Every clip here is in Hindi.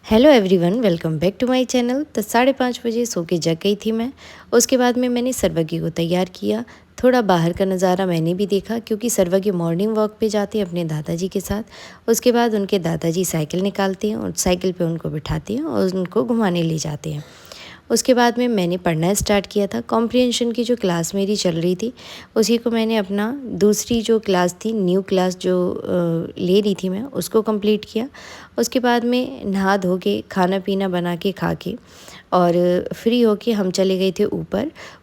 Hello everyone, welcome back to my channel. तो 5:30 बजे सो के जग गई थी मैं। उसके बाद में मैंने सर्वज्ञ को तैयार किया। थोड़ा बाहर का नज़ारा मैंने भी देखा क्योंकि सर्वज्ञ मॉर्निंग वॉक पे जाते हैं अपने दादाजी के साथ। उसके बाद उनके दादाजी साइकिल निकालते हैं और साइकिल पे उनको बिठाते हैं और उनको घुमाने ले जाते हैं। उसके बाद में मैंने पढ़ना स्टार्ट किया था। कॉम्प्रिहेंशन की जो क्लास मेरी चल रही थी उसी को मैंने अपना दूसरी जो क्लास थी, न्यू क्लास जो ले रही थी मैं, उसको कंप्लीट किया। उसके बाद में नहा धो के खाना पीना बना के खा के और फ्री होके हम चले गए थे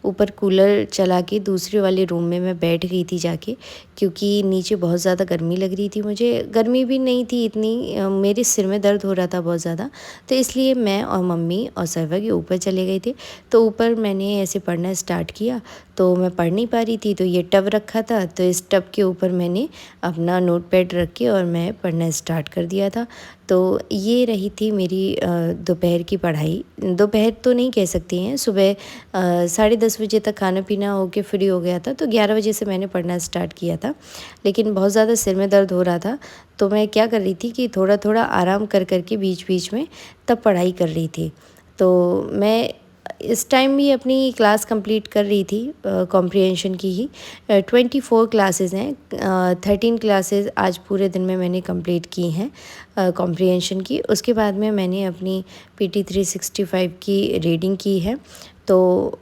ऊपर कूलर चला के दूसरे वाले रूम में मैं बैठ गई थी जाके, क्योंकि नीचे बहुत ज़्यादा गर्मी लग रही थी। मुझे गर्मी भी नहीं थी इतनी, मेरे सिर में दर्द हो रहा था बहुत ज़्यादा, तो इसलिए मैं और मम्मी और सर्वज्ञ ऊपर चले गए थे। तो ऊपर मैंने ऐसे पढ़ना स्टार्ट किया। तो मैं पढ़ नहीं पा रही थी, तो ये टब रखा था, तो इस टब के ऊपर मैंने अपना नोटपैड रख के और मैं पढ़ना स्टार्ट कर दिया था। तो ये रही थी मेरी दोपहर की पढ़ाई। दोपहर तो नहीं कह सकती हैं, सुबह 10:30 बजे तक खाना पीना हो के फ्री हो गया था, तो 11 बजे से मैंने पढ़ना स्टार्ट किया था। लेकिन बहुत ज़्यादा सिर में दर्द हो रहा था, तो मैं क्या कर रही थी कि थोड़ा थोड़ा आराम कर के बीच बीच में तब पढ़ाई कर रही थी। तो मैं इस टाइम भी अपनी क्लास कंप्लीट कर रही थी, कॉम्प्रिहेंशन की ही। 24 क्लासेस हैं, 13 क्लासेस आज पूरे दिन में मैंने कंप्लीट की हैं कॉम्प्रिहेंशन की। उसके बाद में मैंने अपनी PT 365 की रीडिंग की है। तो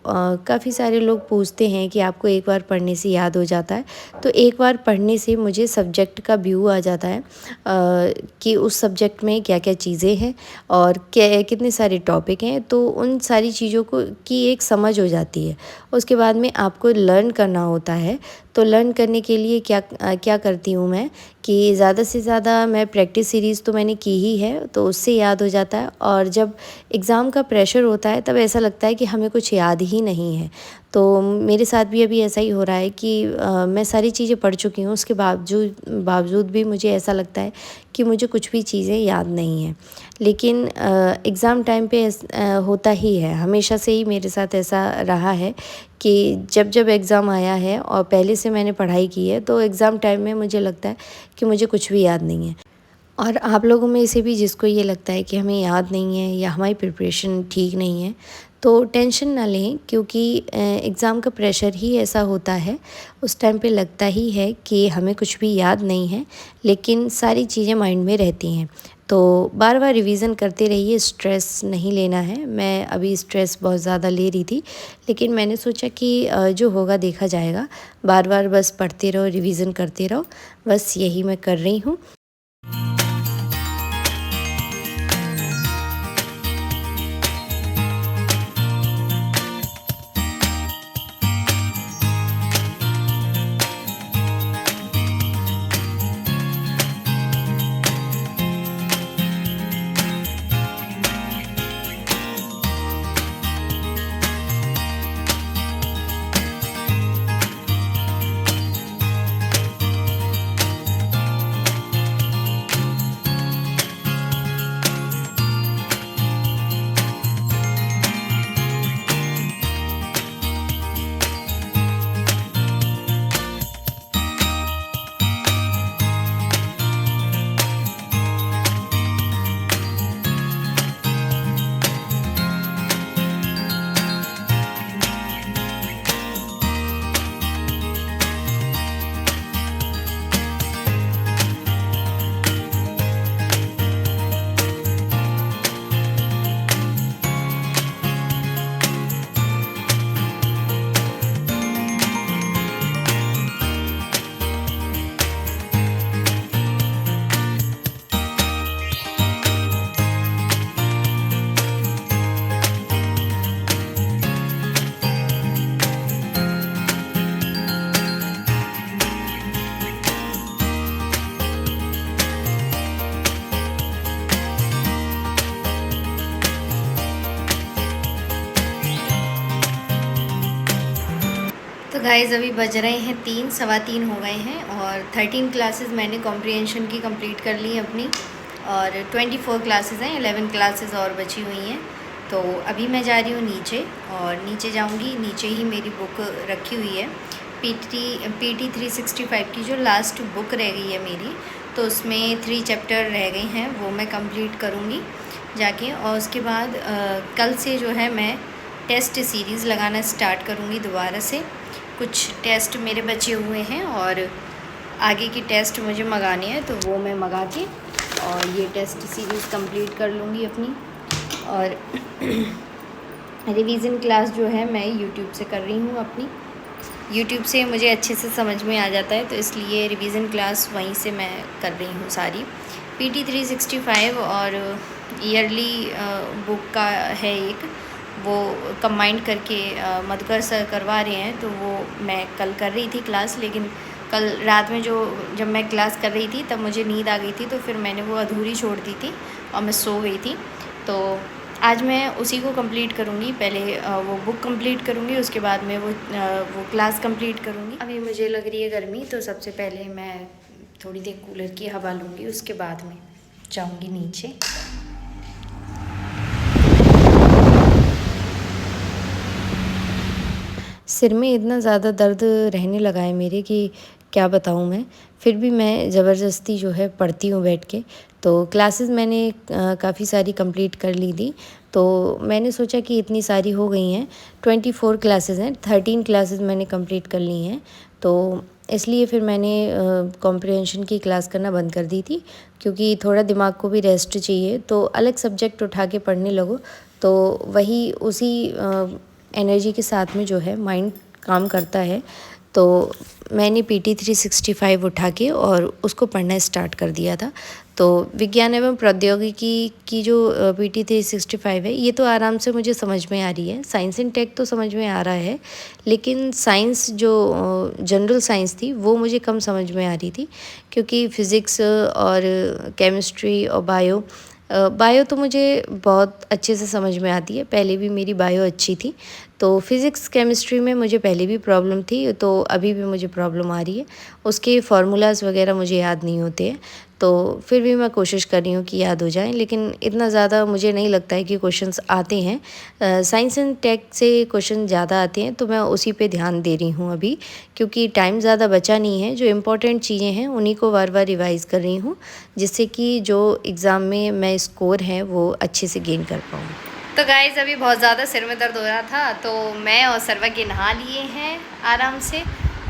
काफ़ी सारे लोग पूछते हैं कि आपको एक बार पढ़ने से याद हो जाता है। तो एक बार पढ़ने से मुझे सब्जेक्ट का व्यू आ जाता है कि उस सब्जेक्ट में क्या क्या चीज़ें हैं और क्या कितने सारे टॉपिक हैं, तो उन सारी चीज़ों को की एक समझ हो जाती है। उसके बाद में आपको लर्न करना होता है। तो लर्न करने के लिए क्या करती हूँ मैं कि ज़्यादा से ज़्यादा मैं प्रैक्टिस सीरीज़ तो मैंने की ही है, तो उससे याद हो जाता है। और जब एग्ज़ाम का प्रेशर होता है तब ऐसा लगता है कि हमें कुछ याद ही नहीं है। तो मेरे साथ भी अभी ऐसा ही हो रहा है कि मैं सारी चीज़ें पढ़ चुकी हूँ, उसके बावजूद भी मुझे ऐसा लगता है कि मुझे कुछ भी चीज़ें याद नहीं हैं। लेकिन एग्ज़ाम टाइम पे होता ही है, हमेशा से ही मेरे साथ ऐसा रहा है कि जब जब एग्ज़ाम आया है और पहले से मैंने पढ़ाई की है, तो एग्ज़ाम टाइम में मुझे लगता है कि मुझे कुछ भी याद नहीं है। और आप लोगों में से भी जिसको ये लगता है कि हमें याद नहीं है या हमारी प्रिपरेशन ठीक नहीं है, तो टेंशन ना लें, क्योंकि एग्ज़ाम का प्रेशर ही ऐसा होता है। उस टाइम पे लगता ही है कि हमें कुछ भी याद नहीं है, लेकिन सारी चीज़ें माइंड में रहती हैं। तो बार बार रिवीज़न करते रहिए, स्ट्रेस नहीं लेना है। मैं अभी स्ट्रेस बहुत ज़्यादा ले रही थी, लेकिन मैंने सोचा कि जो होगा देखा जाएगा। बार बार बस पढ़ते रहो, रिवीज़न करते रहो, बस यही मैं कर रही हूँ। तो गाइज़ अभी बज रहे हैं 3, सवा 3 हो गए हैं और 13 क्लासेस मैंने कॉम्प्रिहेंशन की कंप्लीट कर ली अपनी, और 24 क्लासेस हैं, 11 क्लासेस और बची हुई हैं। तो अभी मैं जा रही हूँ नीचे, और नीचे जाऊँगी, नीचे ही मेरी बुक रखी हुई है। PT 365 की जो लास्ट बुक रह गई है मेरी, तो उसमें 3 चैप्टर रह गए हैं, वो मैं कंप्लीट करूँगी जाके। और उसके बाद कल से जो है मैं टेस्ट सीरीज़ लगाना स्टार्ट करूँगी दोबारा से। कुछ टेस्ट मेरे बचे हुए हैं और आगे की टेस्ट मुझे मंगानी है, तो वो मैं मंगा के और ये टेस्ट सीरीज़ कंप्लीट कर लूँगी अपनी। और रिवीज़न क्लास जो है मैं यूट्यूब से कर रही हूँ अपनी। यूट्यूब से मुझे अच्छे से समझ में आ जाता है, तो इसलिए रिवीज़न क्लास वहीं से मैं कर रही हूँ सारी। PT 365 और ईयरली बुक का है एक, वो कंबाइंड करके मधुकर सर करवा रहे हैं, तो वो मैं कल कर रही थी क्लास। लेकिन कल रात में जब मैं क्लास कर रही थी तब मुझे नींद आ गई थी, तो फिर मैंने वो अधूरी छोड़ दी थी और मैं सो गई थी। तो आज मैं उसी को कंप्लीट करूँगी। पहले वो बुक कंप्लीट करूँगी, उसके बाद में वो क्लास कंप्लीट करूँगी। अभी मुझे लग रही है गर्मी, तो सबसे पहले मैं थोड़ी देर कूलर की हवा लूँगी, उसके बाद में जाऊँगी नीचे। सिर में इतना ज़्यादा दर्द रहने लगा है मेरे कि क्या बताऊँ मैं। फिर भी मैं ज़बरदस्ती जो है पढ़ती हूँ बैठ के। तो क्लासेस मैंने काफ़ी सारी कंप्लीट कर ली थी। तो मैंने सोचा कि इतनी सारी हो गई हैं, 24 क्लासेस हैं, 13 क्लासेस मैंने कंप्लीट कर ली हैं। तो इसलिए फिर मैंने कॉम्प्रिहेंशन की क्लास करना बंद कर दी थी, क्योंकि थोड़ा दिमाग को भी रेस्ट चाहिए। तो अलग सब्जेक्ट उठा के पढ़ने लगो तो वही उसी एनर्जी के साथ में जो है माइंड काम करता है। तो मैंने PT 365 उठा के और उसको पढ़ना स्टार्ट कर दिया था। तो विज्ञान एवं प्रौद्योगिकी की जो PT 365 है, ये तो आराम से मुझे समझ में आ रही है। साइंस एंड टेक तो समझ में आ रहा है, लेकिन साइंस जो जनरल साइंस थी वो मुझे कम समझ में आ रही थी, क्योंकि फ़िज़िक्स और केमिस्ट्री और बायो तो मुझे बहुत अच्छे से समझ में आती है। पहले भी मेरी बायो अच्छी थी। तो फिज़िक्स केमिस्ट्री में मुझे पहले भी प्रॉब्लम थी, तो अभी भी मुझे प्रॉब्लम आ रही है। उसके फार्मूलाज़ वगैरह मुझे याद नहीं होते हैं, तो फिर भी मैं कोशिश कर रही हूँ कि याद हो जाए, लेकिन इतना ज़्यादा मुझे नहीं लगता है कि क्वेश्चंस आते हैं। साइंस एंड टेक से क्वेश्चन ज़्यादा आते हैं, तो मैं उसी पे ध्यान दे रही हूँ अभी, क्योंकि टाइम ज़्यादा बचा नहीं है। जो इम्पोर्टेंट चीज़ें हैं उन्हीं को बार-बार रिवाइज़ कर रही हूँ, जिससे कि जो एग्ज़ाम में मैं स्कोर है वो अच्छे से गेन कर पाऊँ। तो गाइज़ अभी बहुत ज़्यादा सिर में दर्द हो रहा था, तो मैं और सर्वज्ञ नहा लिए हैं आराम से,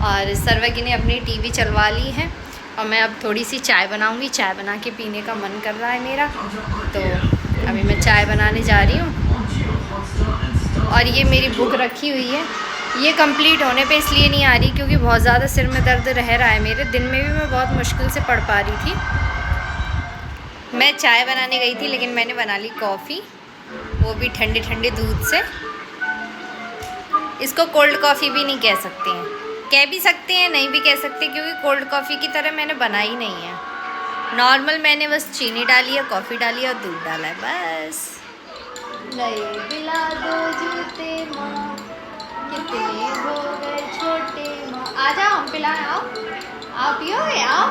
और सर्वज्ञ ने अपनी टीवी चलवा ली है। और मैं अब थोड़ी सी चाय बनाऊंगी। चाय बना के पीने का मन कर रहा है मेरा, तो अभी मैं चाय बनाने जा रही हूँ। और ये मेरी बुक रखी हुई है, ये कंप्लीट होने पे इसलिए नहीं आ रही क्योंकि बहुत ज़्यादा सिर में दर्द रह रहा है मेरे। दिन में भी मैं बहुत मुश्किल से पढ़ पा रही थी। मैं चाय बनाने गई थी, लेकिन मैंने बना ली कॉफ़ी, वो भी ठंडे ठंडे दूध से। इसको कोल्ड कॉफ़ी भी नहीं कह सकते हैं, कह भी सकते हैं नहीं भी कह सकते, क्योंकि कोल्ड कॉफ़ी की तरह मैंने बनाई नहीं है। नॉर्मल मैंने बस चीनी डाली है, कॉफ़ी डाली है और दूध डाला है, बस। नए दिला दो जूते माँ, कितने हो गए छोटे माँ। आ जाओ, हम पिलाएं, आओ आप पियोगे, आओ।